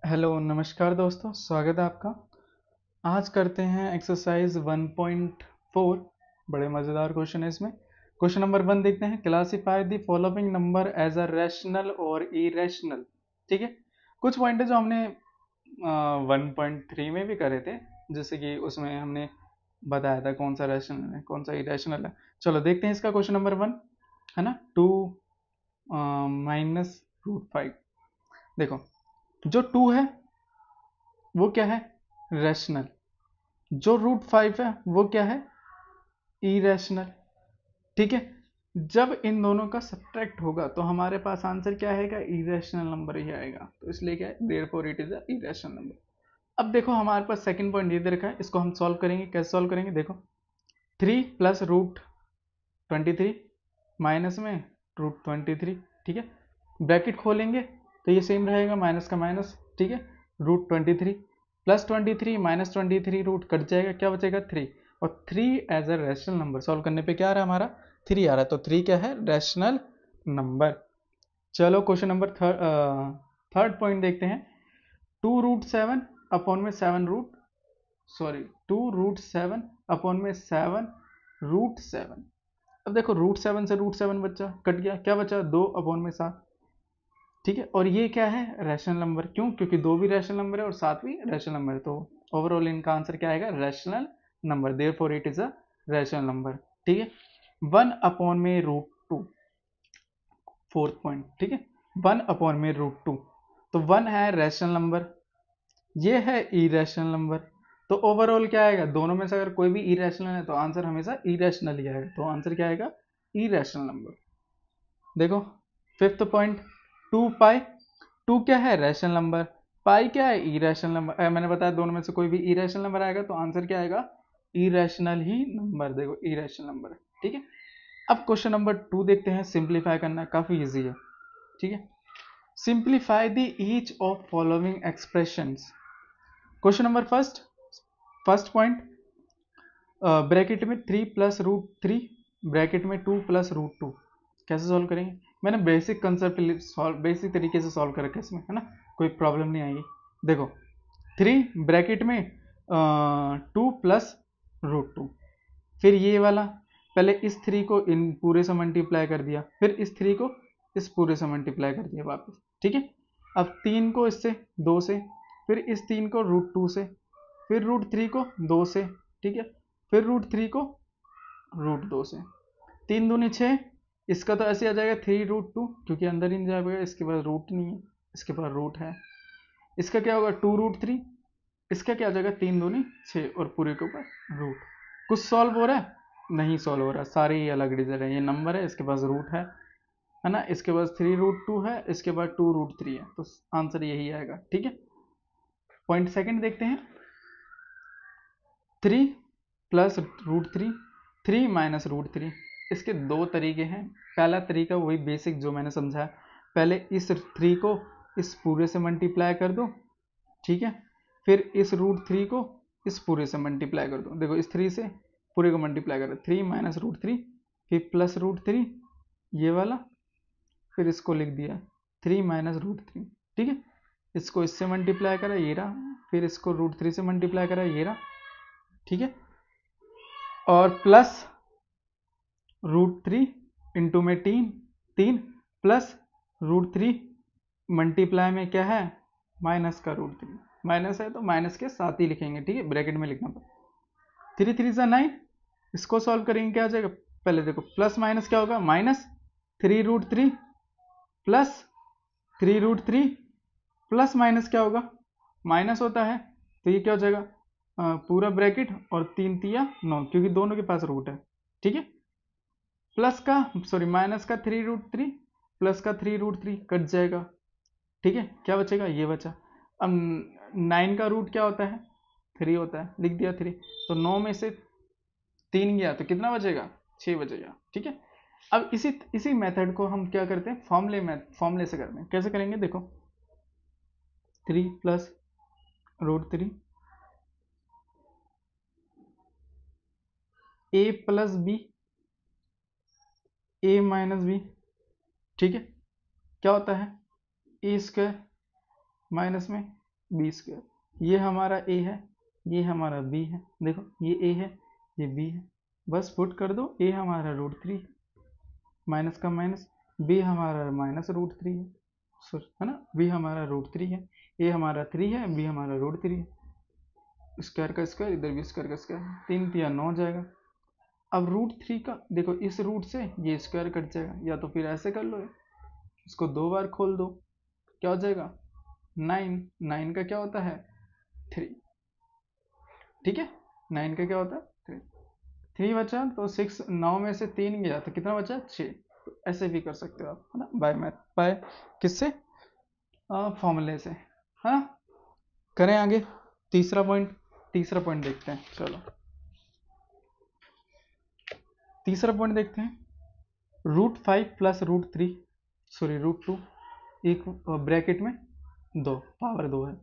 Hello नमस्कार दोस्तों, स्वागत है आपका। आज करते हैं एक्सरसाइज 1.4। बड़े मज़ेदार क्वेश्चन है इसमें। क्वेश्चन नंबर 1 देखते हैं। Classify the following number as a rational और इरेशनल। ठीक है, कुछ पॉइंट है जो हमने 1.3 में भी करे थे, जैसे कि उसमें हमने बताया था कौन सा रैशनल है कौन सा इरेशनल है। चलो देखते हैं इसका क्वेश्चन नंबर 1, है ना। 2 माइनस रूट 5। देखो, जो 2 है वो क्या है, रैशनल। जो रूट 5 है वो क्या है, इरेशनल। ठीक है, जब इन दोनों का सब्ट्रैक्ट होगा तो हमारे पास आंसर क्या आएगा, इरेशनल नंबर ही आएगा। तो इसलिए क्या है, therefore it is a irrational number. अब देखो हमारे पास सेकंड पॉइंट ये दे रखा है, इसको हम सॉल्व करेंगे। कैसे सॉल्व करेंगे, देखो 3 प्लस रूट 23 माइनस में रूट 23। ठीक है, ब्रैकेट खोलेंगे तो ये सेम रहेगा, माइनस का माइनस। ठीक है, root 23 plus 23 minus 23 root cut जाएगा, क्या बचेगा 3। और 3 as a rational number solve करने पे क्या आ रहा है, हमारा 3 आ रहा है। तो 3 क्या है, रैशनल नंबर। चलो क्वेश्चन नंबर थर्ड पॉइंट देखते हैं। 2√7 अपॉन में 7 रूट, सॉरी 2√7 अपॉन में 7√7। अब देखो रूट 7 से रूट 7 बचा, कट गया, क्या बचा 2/7। ठीक है, और ये क्या है, रैशनल नंबर। क्यों, क्योंकि 2 भी रैशनल नंबर है और 7 भी रैशनल नंबर है। तो ओवरऑल इनका आंसर क्या आएगा, rational number. Therefore it is a rational number. ठीक है, 1/√2, फोर्थ पॉइंट। ठीक है, 1/√2। तो 1 है रैशनल नंबर, ये है इरेशनल नंबर। तो ओवरऑल क्या आएगा, दोनों में से अगर कोई भी इरेशनल है तो आंसर हमेशा इरेशनल ही आएगा। तो आंसर क्या आएगा, इरेशनल नंबर। देखो फिफ्थ पॉइंट, 2 पाई। 2 क्या है, रैशनल नंबर। पाई क्या है, इरेशनल नंबर। मैंने बताया दोनों में से कोई भी इरेशनल नंबर आएगा तो आंसर क्या आएगा, इरेशनल ही नंबर। देखो इरेशनल नंबर है। ठीक है, अब क्वेश्चन नंबर 2 देखते हैं। सिंप्लीफाई करना काफी इजी है। ठीक है, simplify the each of following expressions. Question number first point, bracket में 3 + √3, ब्रैकेट में 2 + √2। कैसे सॉल्व करेंगे, मैंने बेसिक कंसेप्ट बेसिक तरीके से सॉल्व कर रखा है इसमें, है ना, कोई प्रॉब्लम नहीं आएगी। देखो 3 ब्रैकेट में 2 + √2, फिर ये वाला, पहले इस 3 को इन पूरे से मल्टीप्लाई कर दिया, फिर इस 3 को इस पूरे से मल्टीप्लाई कर दिया वापस। ठीक है, अब 3 को इससे 2 से, फिर इस 3 को √2 से, फिर √3 को 2 से। ठीक है, फिर √3 को √2 से। 3 दूनी 6, इसका तो ऐसे आ जाएगा 3√2, क्योंकि अंदर ही नहीं जाएगा, इसके पास रूट नहीं है, इसके पास रूट है। इसका क्या होगा 2√3, इसका क्या आ जाएगा 3 दूनी 6 और पूरे के ऊपर रूट। कुछ सॉल्व हो रहा है, नहीं सॉल्व हो रहा, सारे ही अलग डिजिट है। ये नंबर है, इसके पास रूट है ना, इसके पास 3√2 है, इसके पास 2√3 है। तो आंसर यही आएगा। ठीक है, पॉइंट सेकंड देखते हैं। 3 + √3, 3 - √3। इसके दो तरीके हैं। पहला तरीका वही बेसिक जो मैंने समझाया, पहले इस 3 को इस पूरे से मल्टीप्लाई कर दो। ठीक है, फिर इस √3 को इस पूरे से मल्टीप्लाई कर दो। देखो इस 3 से पूरे को मल्टीप्लाई करो, 3 - √3, फिर +√3 ये वाला, फिर इसको लिख दिया 3 - √3। ठीक है, इसको इससे मल्टीप्लाई करा, ये रहा, फिर इसको √3 से मल्टीप्लाई करा, ये रहा। ठीक है, और प्लस √3 इंटू में 3, 3 प्लस √3 मल्टीप्लाई में क्या है, माइनस का √3। माइनस है तो माइनस के साथ ही लिखेंगे। ठीक है, ब्रैकेट में लिखना पड़ेगा। 3 3 9, इसको सॉल्व करेंगे क्या आ जाएगा, पहले देखो प्लस माइनस क्या होगा, -3√3 प्लस 3√3 प्लस माइनस क्या होगा, माइनस होता है। तो ये क्या हो जाएगा, पूरा ब्रैकेट और 3 तिया 9, क्योंकि दोनों के पास रूट है। ठीक है, प्लस का सॉरी माइनस का 3√3 प्लस का 3√3 कट जाएगा। ठीक है, क्या बचेगा, ये बचा। अब 9 का रूट क्या होता है, 3 होता है, लिख दिया 3। तो 9 में से 3 गया तो कितना बचेगा, 6 बचेगा। ठीक है, अब इसी मेथड को हम क्या करते हैं, फॉर्मूले से करते हैं। कैसे करेंगे, देखो 3 + √3 a + b, a - b। ठीक है, क्या होता है, a² माइनस में बी स्क्वायर, ये हमारा ए है, ये हमारा बी है, देखो ये ए है, ये बी है, बस पुट कर दो, ए हमारा √3 है, माइनस का माइनस, बी हमारा माइनस √3 है ना, बी हमारा √3 है, ए हमारा 3 है, बी हमारा √3 है, स्क्वायर का स्क्वायर, इधर भी स्क्वायर का स्क्वायर, 3 3 9 जाएगा। अब √3 का देखो, इस रूट से ये स्क्वायर कट जाएगा, या तो फिर ऐसे कर लो, इसको 2 बार खोल दो, क्या हो जाएगा 9, 9 का क्या होता है 3, ठीक है, 9 का क्या होता है 3, 3 बचा तो 6, 9 में से 3 गया तो कितना बचा 6, तो ऐसे भी कर सकते हो आप, है ना, बाय मैथ, बाय किससे, फॉर्मूले से, है ना। करें आगे, तीसरा पॉइंट देखते हैं, चलो तीसरा पॉइंट देखते हैं, √5 प्लस √2 एक ब्रैकेट में 2 पावर 2 है,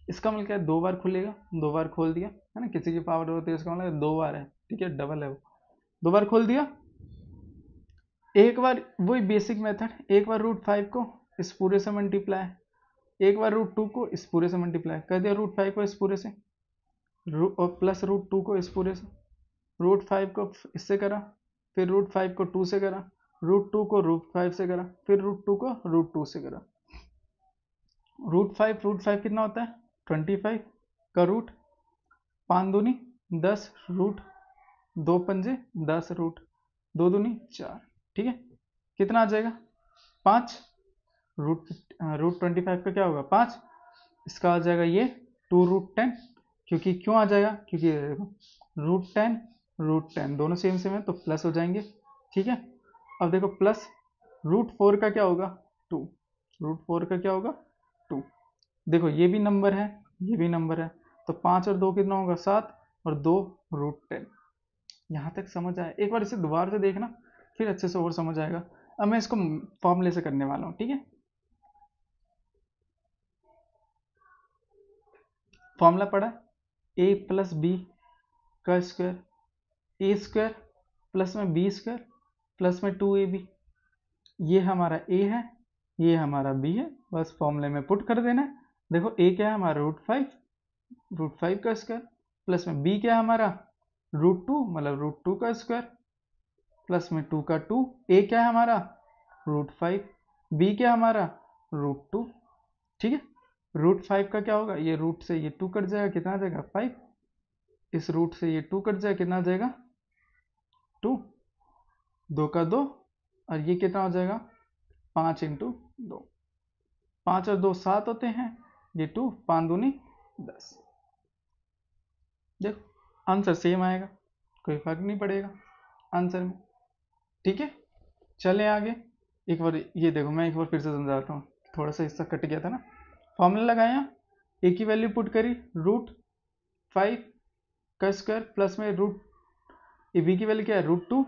इसका मतलब क्या है 2 बार खुलेगा, 2 बार खोल दिया, है ना, किसी की पावर होती है इसका मतलब 2 बार है, ठीक है, डबल है वो, 2 बार खोल दिया, एक बार वही बेसिक मेथड, एक बार √5 को इस पूरे से मल्टीप्लाई, एक बार √2 को इस पूरे से मल्टीप्लाई कर दिया, √5 को इस पूरे से, और प्लस √2 को इस पूरे से, √5 को इससे करा, फिर √5 को 2 से करा, √2 को √5 से करा, फिर √2 को √2 से करा, √5 कितना होता है 25 का रूट, 5 दूनी 10, रूट 2 पंजे 10, रूट 2 दूनी 4, ठीक है, कितना आ जाएगा 5, √25 का क्या होगा 5, इसका आ जाएगा ये 2√10, क्योंकि क्यों आ जाएगा, क्योंकि √10 दोनों सेम सेम है तो प्लस हो जाएंगे, ठीक है। अब देखो प्लस √4 का क्या होगा 2, √4 का क्या होगा 2, देखो ये भी नंबर है, ये भी नंबर है, तो 5 और 2 कितना होगा 7, और 2 √10, यहाँ तक समझ आया, एक बार इसे दोबारा से देखना फिर अच्छे से और समझ आएगा। अब मैं इसको फॉर्मूले से करने वाला हूँ, ठीक है, फॉर्मूला पढ़ा a प्लस बी का स्क्वायर, ए स्क्वायर प्लस में बी स्क्वायर प्लस में 2ab, ये हमारा a है, ये हमारा b है, बस फॉर्मूले में पुट कर देना है। देखो a क्या है हमारा √5 का स्क्वायर, प्लस में b क्या है हमारा √2 मतलब √2 का स्क्वायर, प्लस में 2 का 2, a क्या है हमारा √5, b क्या है हमारा √2, ठीक है। √5 का क्या होगा, ये रूट से ये 2 कट जाएगा, कितना आ जाएगा 5, इस रूट से ये 2 कट जाएगा, कितना आ जाएगा 2, 2 का 2, और ये कितना हो जाएगा 5 × 2, 5 और 2 7 होते हैं, ये 2, 5 दूनी 10, देखो आंसर सेम आएगा, कोई फर्क नहीं पड़ेगा आंसर में, ठीक है। चले आगे, एक बार ये देखो, मैं एक बार फिर से समझाता हूँ, थोड़ा सा हिस्सा कट गया था ना, फॉर्मूला लगाया, ए की वैल्यू पुट करी √5 का स्क्वायर प्लस में बी की वैल्यू क्या है √2,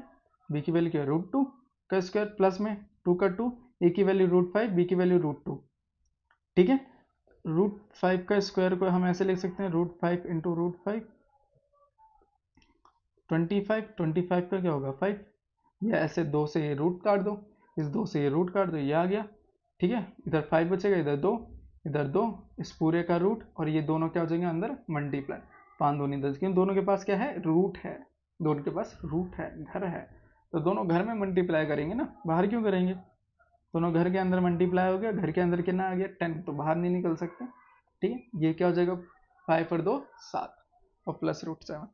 बी की वैल्यू क्या है √2 का स्क्वायर प्लस में 2 का 2, ए की वैल्यू √5, बी की वैल्यू √2, ठीक है। √5 का स्क्वायर को हम ऐसे लिख सकते हैं √5 × √5, 25 का क्या होगा 5, या ऐसे 2 से ये रूट काट दो, इस 2 से ये रूट काट दो, ये आ गया, ठीक है, इधर 5 बचेगा, इधर 2, इस पूरे का रूट, और ये दोनों क्या हो जाएंगे अंदर मल्टीप्लाई, 5 दूनी 10, क्योंकि दोनों के पास क्या है रूट है, दोनों के पास रूट है, घर है, तो दोनों घर में मल्टीप्लाई करेंगे ना, बाहर क्यों करेंगे, दोनों घर के अंदर मल्टीप्लाई हो गया, घर के अंदर कितना आ गया 10, तो बाहर नहीं निकल सकते, ठीक है, ये क्या हो जाएगा 5 और 2 7, और प्लस √7।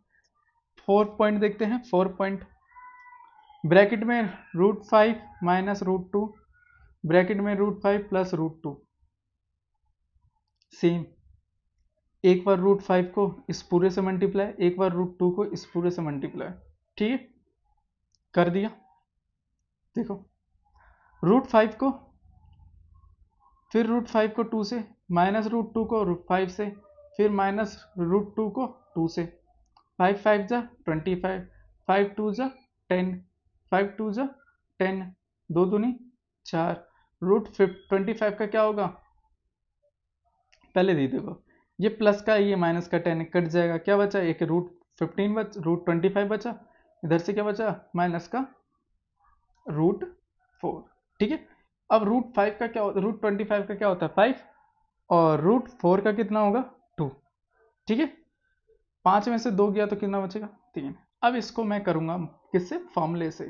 4 पॉइंट देखते हैं, 4 पॉइंट, ब्रैकेट में √5 माइनस √2, ब्रैकेट में √5 प्लस √2, सेम, एक बार √5 को इस पूरे से मल्टीप्लाई, एक बार √2 को इस पूरे से मल्टीप्लाई, ठीक है, कर दिया। देखो √5 को, फिर √5 को 2 से, माइनस √2 को √5 से, फिर माइनस √2 को 2 से, 5 5 जा 25, 5 2 जा 10, 5 2 जा 10, 2 दूनी 4, √25 का क्या होगा, पहले दी देखो, ये प्लस का ये माइनस का 10 कट जाएगा, क्या बचा एक √25 बचा, इधर से क्या बचा माइनस का √4, ठीक है। अब √5 का क्या होता है, √25 का क्या होता है 5, और रूट 4 का कितना होगा 2। ठीक है, 5 में से 2 गया तो कितना बचेगा 3। अब इसको मैं करूंगा किससे, फॉर्मूले से।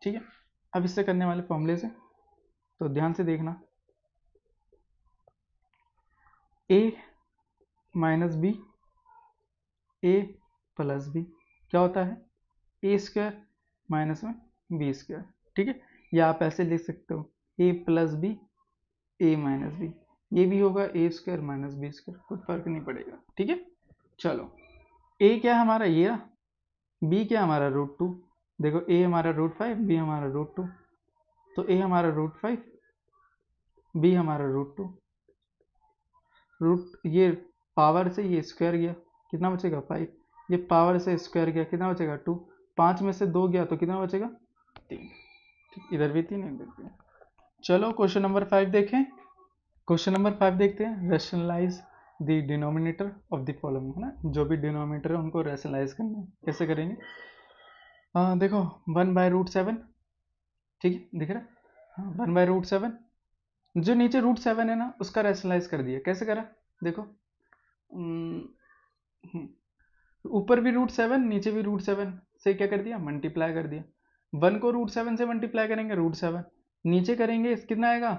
ठीक है, अब इससे करने वाले फॉर्मूले से, तो ध्यान से देखना, a minus B, A plus B क्या होता है, ए स्क्वायर माइनस में बी स्क्वायर। ठीक है, या आप ऐसे लिख सकते हो A plus B, A minus B, ये भी होगा A square minus B square, कोई फर्क नहीं पड़ेगा। ठीक है, चलो ए क्या है हमारा ये रहा, बी क्या हमारा रूट 2, देखो ए हमारा रूट 5, बी हमारा रूट 2, तो ए हमारा रूट 5, बी हमारा रूट 2, रूट ये पावर से ये स्क्वायर गया, कितना बचेगा 5, ये पावर से स्क्वायर गया, कितना बचेगा 2, 5 में से 2 गया तो कितना बचेगा 3। ठीक, इधर भी 3 इधर भी। चलो क्वेश्चन नंबर 5 देखें। क्वेश्चन नंबर 5 देखते हैं, rationalise the denominator of the following, है ना, जो भी डिनोमिनेटर है उनको रैशनलाइज करना है। कैसे करेंगे, देखो 1/√7, ठीक है दिख रहा है, हाँ 1/√7, जो नीचे √7 है ना उसका रैशनलाइज कर दिया। कैसे करा, देखो ऊपर भी √7 नीचे भी √7 से क्या कर दिया, मल्टीप्लाई कर दिया। 1 को √7 से मल्टीप्लाई करेंगे √7, नीचे करेंगे कितना आएगा,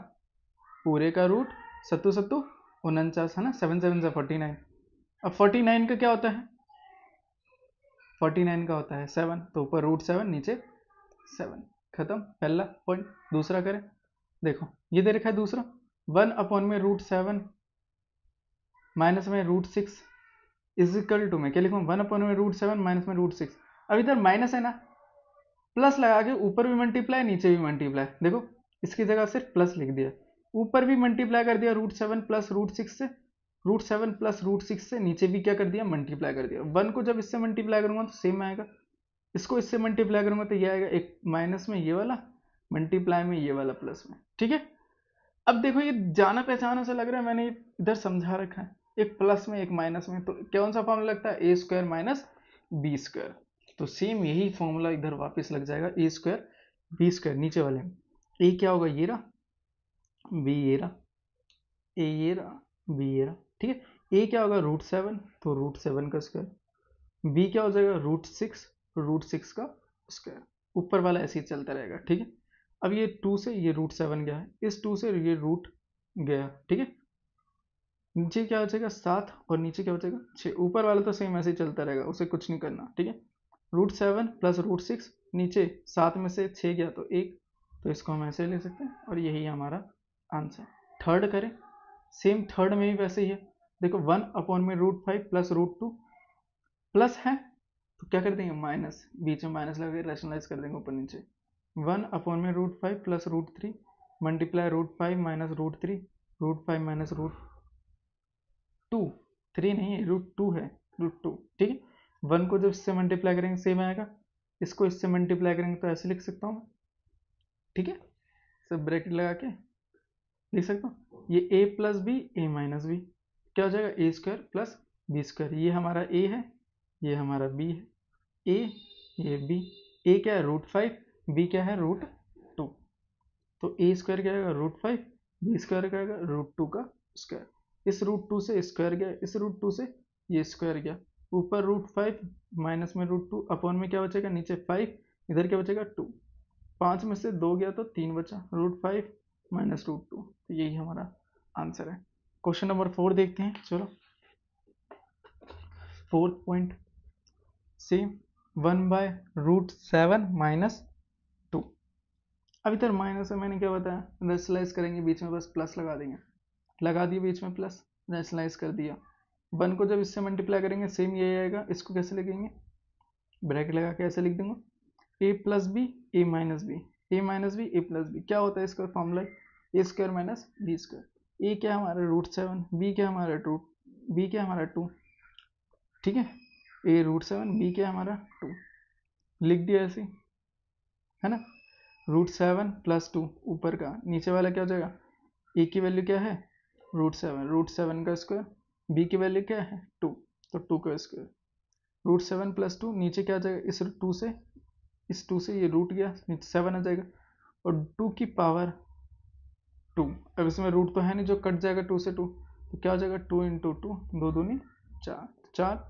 पूरे का रूट, सत्तू सत्तू 49, है ना, 7 7 से 49। अब 49 का क्या होता है, 49 का होता है 7, तो ऊपर √7 नीचे 7, खत्म पहला पॉइंट। दूसरा करें, देखो ये दे रखा है दूसरा, 1/√7 माइनस में √6 इज इक्वल टू, मैं क्या लिखूँ, 1/√7 माइनस में √6। अब इधर माइनस है ना, प्लस लगा के ऊपर भी मल्टीप्लाई नीचे भी मल्टीप्लाई, देखो इसकी जगह सिर्फ प्लस लिख दिया, ऊपर भी मल्टीप्लाई कर दिया √7 प्लस √6 से, √7 प्लस √6 से, नीचे भी क्या कर दिया, मल्टीप्लाई कर दिया। 1 को जब इससे मल्टीप्लाई करूंगा तो सेम आएगा, इसको इससे मल्टीप्लाई करूंगा तो ये आएगा, एक माइनस में ये वाला, मल्टीप्लाई में ये वाला प्लस में। ठीक है, अब देखो ये जाना पहचाना से लग रहा है, मैंने इधर समझा रखा है, एक प्लस में एक माइनस में, तो कौन सा फॉर्मूला लगता है, A square minus B square. तो सेम यही फॉर्मूला इधर वापस लग जाएगा, ए स्क्वायर बी स्क्वायर, नीचे वाले में ए क्या होगा, ये रहा, बी ये रहा, ए ये रहा, बी ये रहा। ठीक है, ए क्या होगा √7, तो √7 का स्क्वायर, बी क्या हो जाएगा √6 का स्क्वायर, ऊपर वाला ऐसे ही चलता रहेगा। ठीक है, अब ये 2 से ये √7 गया है, इस 2 से ये रूट गया। ठीक है, नीचे क्या हो जाएगा 7 और नीचे क्या हो जाएगा 6, ऊपर वाला तो सेम ऐसे ही चलता रहेगा, उसे कुछ नहीं करना। ठीक है, √7 प्लस √6, नीचे 7 में से 6 गया तो 1, तो इसको हम ऐसे ले सकते हैं, और यही हमारा आंसर। थर्ड करें, सेम थर्ड में भी वैसे ही है, देखो 1/√5 प्लस √2 प्लस है तो क्या कर देंगे माइनस, बीच में माइनस लगा के रैशनलाइज कर देंगे ऊपर नीचे। 1/√5 प्लस √3 मल्टीप्लाई √5 माइनस √3, √5 माइनस √2, 3 नहीं है √2 है, √2। ठीक है, 1 को जब इससे मल्टीप्लाई करेंगे सेम आएगा, इसको इससे मल्टीप्लाई करेंगे तो ऐसे लिख सकता हूँ। ठीक है, सब ब्रैकेट लगा के लिख सकता हूँ, ये a plus B, A minus B, क्या हो जाएगा A square plus B square. ये हमारा a है, ये हमारा b है, a ये b, a क्या है √5, b क्या है √2, तो a स्क्वायर क्या आएगा √5, b स्क्वायर क्या आएगा √2 का स्क्वायर, इस √2 से स्क्वायर गया, इस √2 से ये स्क्वायर गया, ऊपर √5 माइनस में √2, अपॉन में क्या बचेगा नीचे 5, इधर क्या बचेगा 2, 5 में से 2 गया तो 3 बचा, √5 माइनस √2, तो यही हमारा आंसर है। क्वेश्चन नंबर 4 देखते हैं। चलो 4th पॉइंट से 1/√7 माइनस 2, अब इधर माइनस है, मैंने क्या बताया, रैशनलाइज करेंगे बीच में बस प्लस लगा देंगे, लगा दिया बीच में प्लस, रैशनलाइज कर दिया। 1 को जब इससे मल्टीप्लाई करेंगे सेम यही आएगा, इसको कैसे लिखेंगे, ब्रैकेट लगा के ऐसे लिख देंगे, ए plus B, A minus B, A minus B, A plus B, क्या होता है इसका फॉर्मूला, ए स्क्वायर माइनस बी स्क्वायर। ए क्या हमारा √7, बी क्या हमारा 2, बी क्या हमारा 2, ठीक है, ए √7, बी क्या हमारा 2, लिख दिया ऐसे, है ना, √7 प्लस 2 ऊपर का, नीचे वाला क्या हो जाएगा, ए की वैल्यू क्या है √7 का स्क्वायर, बी की वैल्यू क्या है 2, तो 2 का स्क्वायर, √7 प्लस 2, नीचे क्या आ जाएगा, इस 2 से ये रूट गया, नीचे 7 आ जाएगा, और 2 की पावर 2। अब इसमें रूट तो है नहीं जो कट जाएगा 2 से 2, तो क्या हो जाएगा 2 इंटू 2, 2 दूनी 4, 4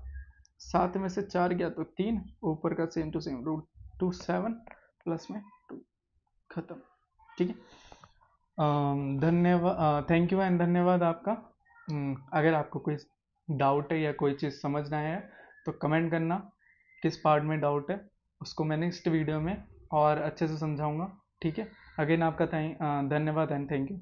7 में से 4 गया तो 3, ऊपर का same to same root 2 7 plus में 2, खत्म। ठीक है, धन्यवाद, थैंक यू एंड धन्यवाद आपका। अगर आपको कोई डाउट है या कोई चीज़ समझना है तो कमेंट करना, किस पार्ट में डाउट है उसको मैं नेक्स्ट वीडियो में और अच्छे से समझाऊंगा। ठीक है, अगेन आपका धन्यवाद एंड थैंक यू।